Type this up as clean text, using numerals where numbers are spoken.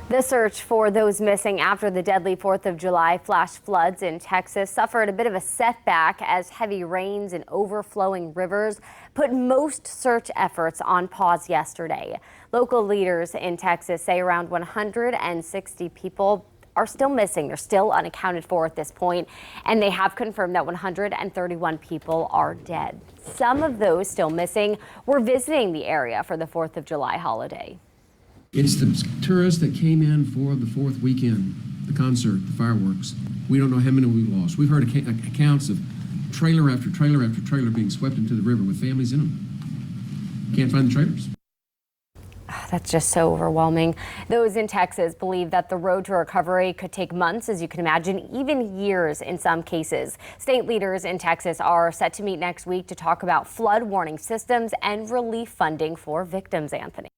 The search for those missing after the deadly 4th of July flash floods in Texas suffered a bit of a setback as heavy rains and overflowing rivers put most search efforts on pause yesterday. Local leaders in Texas say around 160 people are still missing. They're still unaccounted for at this point, and they have confirmed that 131 people are dead. Some of those still missing were visiting the area for the 4th of July holiday. It's the tourists that came in for the 4th weekend, the concert, the fireworks. We don't know how many we've lost. We've heard accounts of trailer after trailer after trailer being swept into the river with families in them. Can't find the trailers. That's just so overwhelming. Those in Texas believe that the road to recovery could take months, as you can imagine, even years in some cases. State leaders in Texas are set to meet next week to talk about flood warning systems and relief funding for victims, Anthony.